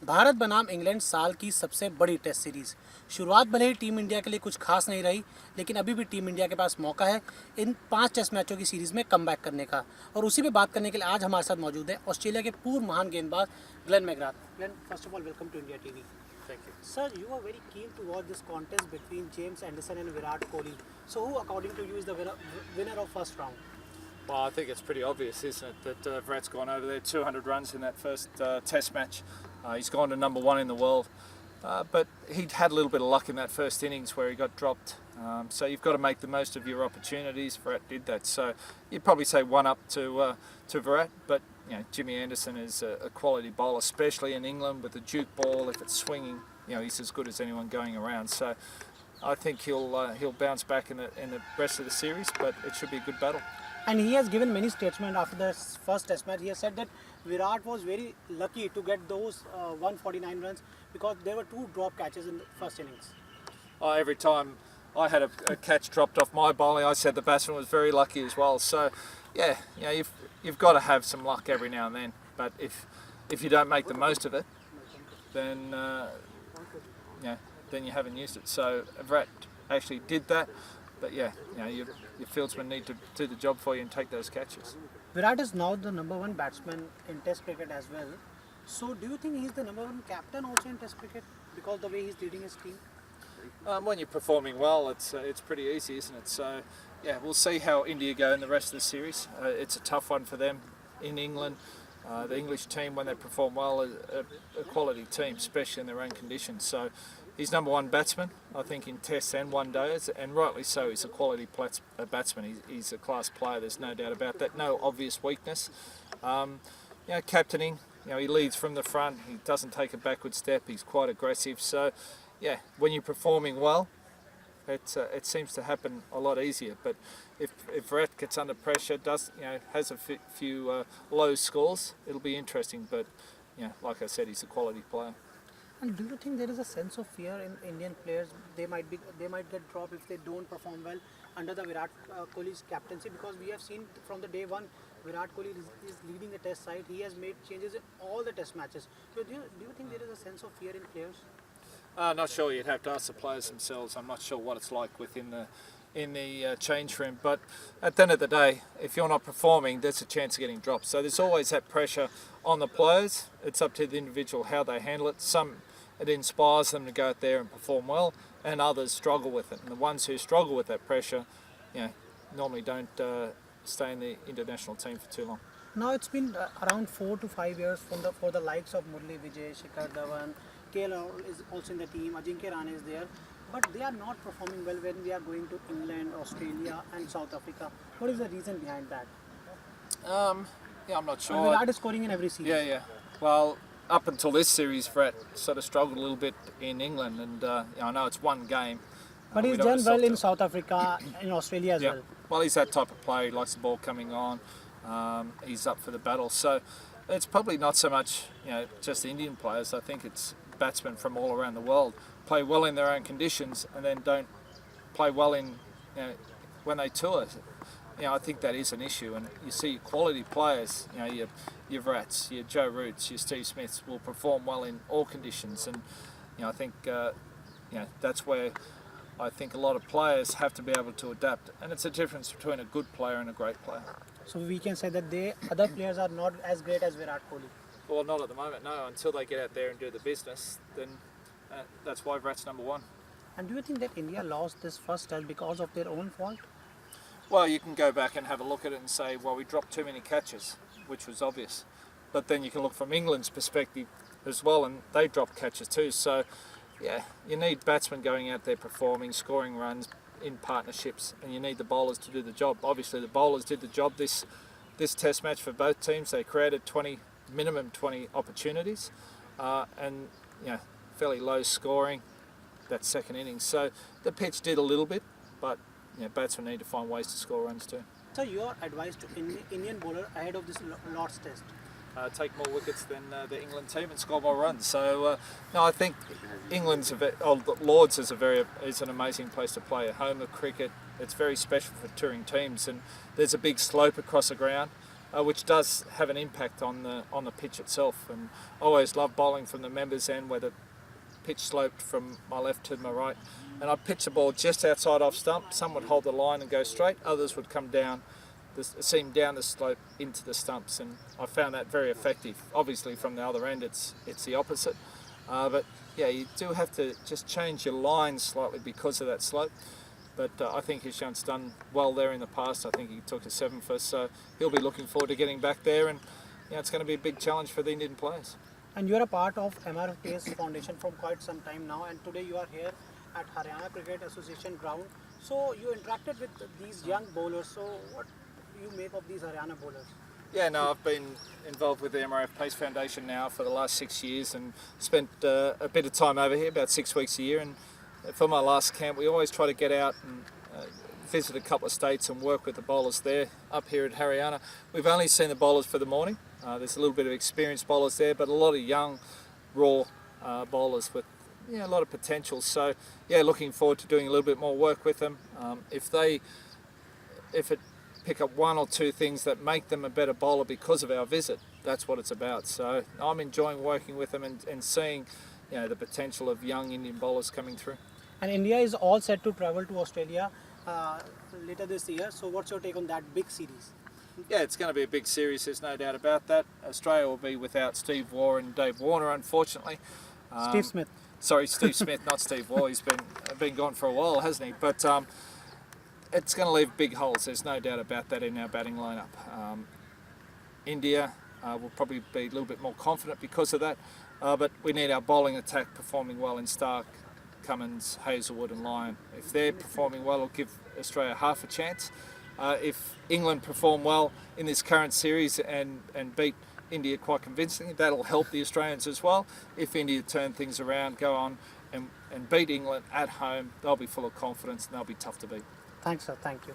भारत बनाम इंग्लैंड साल की सबसे बड़ी टेस्ट सीरीज़। शुरुआत भले ही टीम इंडिया के लिए कुछ खास नहीं रही, लेकिन अभी भी टीम इंडिया के पास मौका है इन 5 टेस्ट मैचों की सीरीज़ में कमबैक करने का। और उसी पे बात करने के लिए आज हमारे साथ मौजूद है ऑस्ट्रेलिया के पूर्व महान गेंदबाज Glenn McGrath. Glenn, first of all welcome to India TV. Thank you. Sir, you are very keen to watch this contest between James Anderson and Virat Kohli. So who, according to you, is the winner of first round? Well, I think it's pretty obvious, isn't it, that Virat's gone over there, 200 runs in that first Test match. He's gone to number one in the world, but he'd had a little bit of luck in that first innings where he got dropped. So you've got to make the most of your opportunities. Virat did that. So you'd probably say one up to Virat, but you know, Jimmy Anderson is a quality bowler, especially in England with the Duke ball. If it's swinging, you know, he's as good as anyone going around. So I think he'll bounce back in the rest of the series, but it should be a good battle. And he has given many statements after the first test match. He has said that Virat was very lucky to get those 149 runs because there were 2 drop catches in the first innings. Every time I had a catch dropped off my bowling, I said the batsman was very lucky as well. So, yeah, you know, you've got to have some luck every now and then. But if you don't make the most of it, then then you haven't used it. So Virat actually did that. But yeah, you know, your fieldsmen need to do the job for you and take those catches. Virat is now the number 1 batsman in Test cricket as well. So do you think he's the number 1 captain also in Test cricket because the way he's leading his team? When you're performing well, it's pretty easy, isn't it? So yeah, we'll see how India go in the rest of the series. It's a tough one for them in England. The English team, when they perform well, is a quality team, especially in their own conditions. So he's number 1 batsman, I think, in Tests and one days, and rightly so. He's a quality batsman. He's a class player. There's no doubt about that. No obvious weakness. You know, captaining. You know, he leads from the front. He doesn't take a backward step. He's quite aggressive. So, yeah, when you're performing well, it seems to happen a lot easier. But if Virat gets under pressure, has a few low scores, it'll be interesting. But you know, like I said, he's a quality player. And do you think there is a sense of fear in Indian players? They might get dropped if they don't perform well under the Virat Kohli's captaincy, because we have seen from the day one Virat Kohli is leading the Test side. He has made changes in all the Test matches. So do you think there is a sense of fear in players? Not sure. You'd have to ask the players themselves. I'm not sure what it's like within the change room. But at the end of the day, if you're not performing, there's a chance of getting dropped. So there's always that pressure on the players. It's up to the individual how they handle it. Some, it inspires them to go out there and perform well, and others struggle with it. And the ones who struggle with that pressure, you know, normally don't stay in the international team for too long. Now it's been around 4 to 5 years for the likes of Murli Vijay, Shikhar Dhawan, KL is also in the team, Ajinkya Rahane is there, but they are not performing well when we are going to England, Australia and South Africa. What is the reason behind that? Yeah, I'm not sure. And Virat is scoring in every series. Yeah. Well, up until this series, Virat sort of struggled a little bit in England, and you know, I know it's one game. But he's done well in South Africa, in Australia as well. Well, he's that type of player. He likes the ball coming on. He's up for the battle. So it's probably not so much, you know, just Indian players. I think it's batsmen from all around the world play well in their own conditions and then don't play well in, you know, when they tour. You know, I think that is an issue. And you see quality players, you know, your Virats, your Joe Roots, your Steve Smiths will perform well in all conditions. And you know, I think that's where I think a lot of players have to be able to adapt, and it's a difference between a good player and a great player. So we can say that other players are not as great as Virat Kohli. Well, not at the moment, no. Until they get out there and do the business, then that's why Virat's number 1. And do you think that India lost this first test because of their own fault? Well, you can go back and have a look at it and say, well, we dropped too many catches, which was obvious. But then you can look from England's perspective as well, and they dropped catches too. So yeah, you need batsmen going out there performing, scoring runs in partnerships, and you need the bowlers to do the job. Obviously, the bowlers did the job this Test match for both teams. They created minimum 20 opportunities, and you know, fairly low scoring that second innings. So the pitch did a little bit, but you know, batsmen need to find ways to score runs too. So your advice to Indian bowler ahead of this Lord's Test? Take more wickets than the England team and score more runs. So no, I think Lords is an amazing place to play. A home of cricket. It's very special for touring teams, and there's a big slope across the ground. which does have an impact on the pitch itself. And I always love bowling from the members' end, where the pitch sloped from my left to my right, and I'd pitch the ball just outside off stump. Some would hold the line and go straight, others would come down down the slope into the stumps, and I found that very effective. Obviously from the other end it's the opposite, but yeah, you do have to just change your line slightly because of that slope. But I think Ishan's done well there in the past. I think he took a 7 first, so he'll be looking forward to getting back there, and it's going to be a big challenge for the Indian players. And you are a part of MRF's foundation from quite some time now, and today you are here at Haryana Cricket Association ground. So you interacted with these young bowlers. So what do you make of these Haryana bowlers? Yeah, no, I've been involved with the MRF Pace Foundation now for the last 6 years, and spent a bit of time over here, about 6 weeks a year. And for my last camp, we always try to get out and visit a couple of states and work with the bowlers there. Up here at Haryana, we've only seen the bowlers for the morning. There's a little bit of experienced bowlers there, but a lot of young, raw bowlers with a lot of potential. So yeah, looking forward to doing a little bit more work with them. If it pick up 1 or 2 things that make them a better bowler because of our visit, that's what it's about. So I'm enjoying working with them and seeing the potential of young Indian bowlers coming through. And India is all set to travel to Australia later this year. So what's your take on that big series? Yeah, it's going to be a big series, there's no doubt about that. Australia will be without Steve Waugh and Dave Warner, unfortunately. Steve Smith. Sorry, Steve Smith, not Steve Waugh. He's been gone for a while, hasn't he? But it's going to leave big holes, there's no doubt about that in our batting lineup. India will probably be a little bit more confident because of that, but we need our bowling attack performing well in Stark, Cummins, Hazelwood and Lyon. If they're performing well, it'll give Australia half a chance. If England perform well in this current series and beat India quite convincingly, that'll help the Australians as well. If India turn things around, go on and beat England at home, they'll be full of confidence and they'll be tough to beat. Thanks, sir. Thank you.